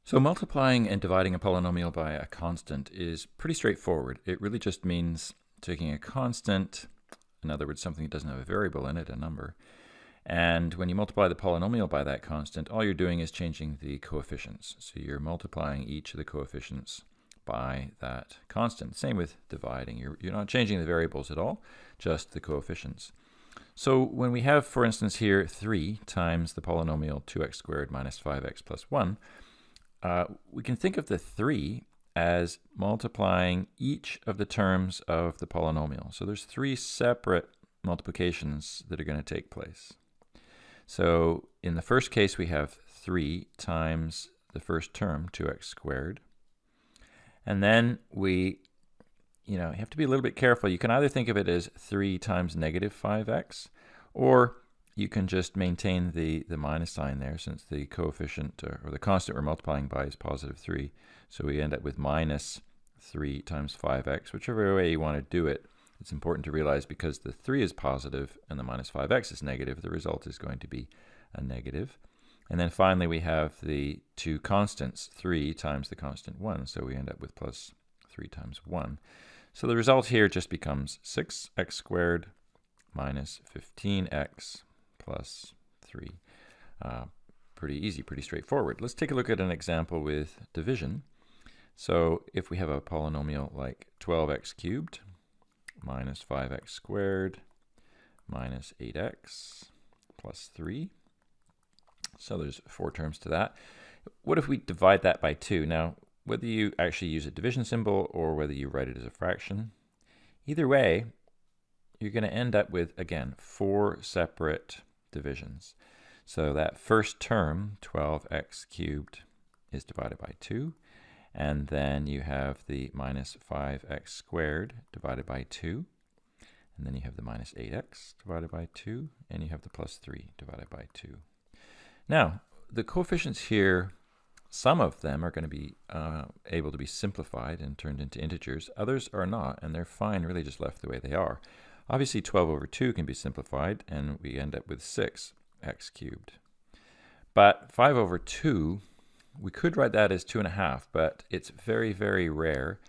So multiplying and dividing a polynomial by a constant is pretty straightforward. It really just means taking a constant, in other words, something that doesn't have a variable in it, a number, and when you multiply the polynomial by that constant, all you're doing is changing the coefficients. So you're multiplying each of the coefficients by that constant. Same with dividing. You're not changing the variables at all, just the coefficients. So when we have, for instance, here 3 times the polynomial 2x squared minus 5x plus 1, we can think of the 3 as multiplying each of the terms of the polynomial. So there's 3 separate multiplications that are going to take place. So in the first case, we have 3 times the first term, 2x squared. And then we, you have to be a little bit careful. You can either think of it as 3 times negative 5x, or you can just maintain the minus sign there, since the coefficient or the constant we're multiplying by is positive 3. So we end up with minus 3 times 5x, whichever way you want to do it. It's important to realize because the 3 is positive and the minus 5x is negative, the result is going to be a negative. And then finally we have the two constants, 3 times the constant 1, so we end up with plus 3 times 1. So the result here just becomes 6x squared minus 15x plus 3. Pretty easy, pretty straightforward. Let's take a look at an example with division. So if we have a polynomial like 12x cubed minus 5x squared minus 8x plus 3. So there's 4 terms to that. What if we divide that by 2? Now, whether you actually use a division symbol or whether you write it as a fraction, either way, you're going to end up with, again, 4 separate divisions. So that first term, 12x cubed, is divided by 2. And then you have the minus 5x squared divided by 2. And then you have the minus 8x divided by 2. And you have the plus 3 divided by 2. Now, the coefficients here, some of them are going to be able to be simplified and turned into integers. Others are not, and they're fine really just left the way they are. Obviously, 12 over 2 can be simplified, and we end up with 6x cubed. But 5 over 2, we could write that as 2.5, but it's very, very rare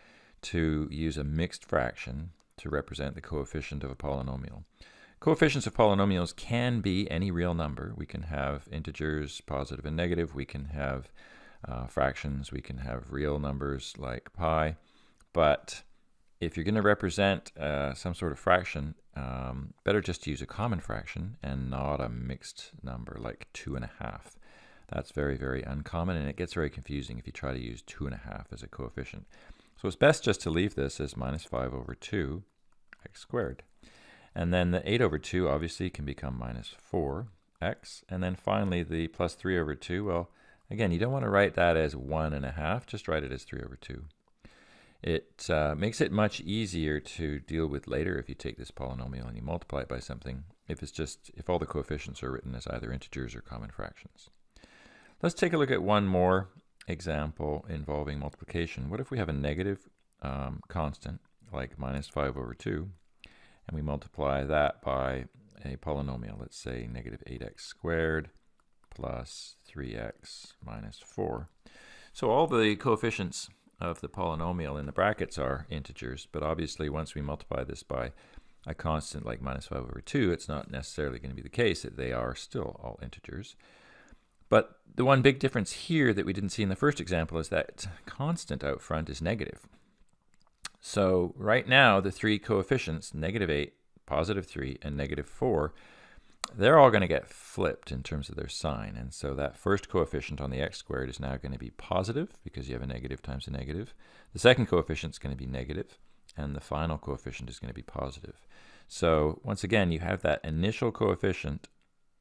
to use a mixed fraction to represent the coefficient of a polynomial. Coefficients of polynomials can be any real number. We can have integers, positive and negative. We can have fractions. We can have real numbers like pi. But if you're going to represent some sort of fraction, better just to use a common fraction and not a mixed number like 2.5. That's very, very uncommon, and it gets very confusing if you try to use 2.5 as a coefficient. So it's best just to leave this as minus 5 over 2 x squared. And then the 8 over 2 obviously can become minus 4x. And then finally the plus 3 over 2, well, again, you don't want to write that as 1.5, just write it as 3 over 2. It makes it much easier to deal with later if you take this polynomial and you multiply it by something, if all the coefficients are written as either integers or common fractions. Let's take a look at one more example involving multiplication. What if we have a negative constant, like minus 5 over 2, and we multiply that by a polynomial, let's say negative 8x squared plus 3x minus 4. So all the coefficients of the polynomial in the brackets are integers, but obviously once we multiply this by a constant like minus 5 over 2, it's not necessarily going to be the case that they are still all integers. But the one big difference here that we didn't see in the first example is that constant out front is negative. So right now, the 3 coefficients, negative 8, positive 3, and negative 4, they're all going to get flipped in terms of their sign. And so that first coefficient on the x squared is now going to be positive because you have a negative times a negative. The second coefficient is going to be negative, and the final coefficient is going to be positive. So once again, you have that initial coefficient,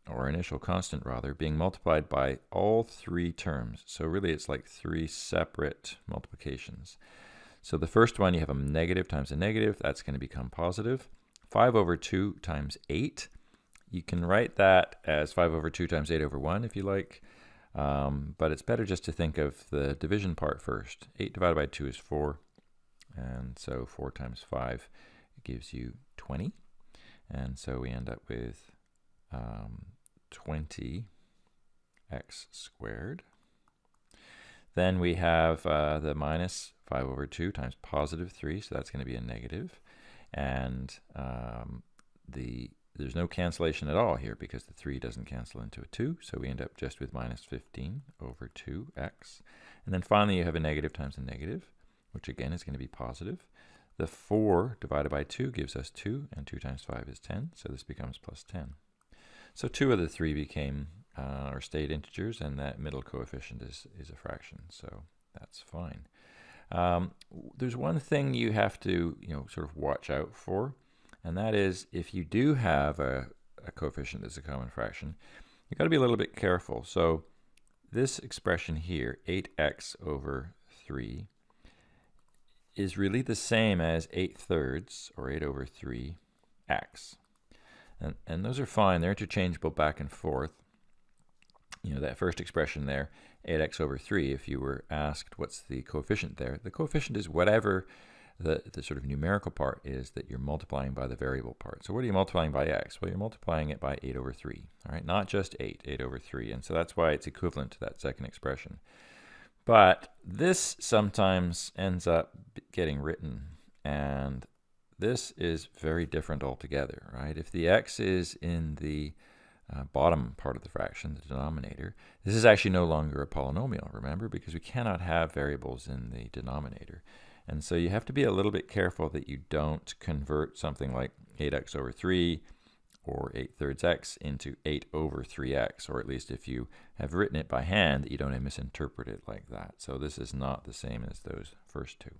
or initial constant rather, being multiplied by all 3 terms. So really it's like 3 separate multiplications. So the first one, you have a negative times a negative, that's going to become positive. 5 over 2 times 8, you can write that as 5 over 2 times 8 over 1 if you like, but it's better just to think of the division part first. 8 divided by 2 is 4, and so 4 times 5 gives you 20, and so we end up with 20x squared. Then we have the minus 5 over 2 times positive 3, so that's going to be a negative. And there's no cancellation at all here because the 3 doesn't cancel into a 2, so we end up just with minus 15 over 2x. And then finally you have a negative times a negative, which again is going to be positive. The 4 divided by 2 gives us 2, and 2 times 5 is 10, so this becomes plus 10. So 2 of the 3 became or stayed integers, and that middle coefficient is a fraction, so that's fine. There's one thing you have to sort of watch out for, and that is if you do have a coefficient that's a common fraction, you've got to be a little bit careful. So this expression here, 8x over 3, is really the same as 8/3 or 8 over 3x. And those are fine. They're interchangeable back and forth. That first expression there, 8x over 3, if you were asked what's the coefficient there, the coefficient is whatever the sort of numerical part is that you're multiplying by the variable part. So what are you multiplying by x? Well, you're multiplying it by 8 over 3, all right? Not just 8 over 3. And so that's why it's equivalent to that second expression. But this sometimes ends up getting written, and this is very different altogether, right? If the x is in the bottom part of the fraction, the denominator, this is actually no longer a polynomial, remember, because we cannot have variables in the denominator. And so you have to be a little bit careful that you don't convert something like 8x over 3 or 8/3 x into 8 over 3x, or at least if you have written it by hand, that you don't misinterpret it like that. So this is not the same as those first two.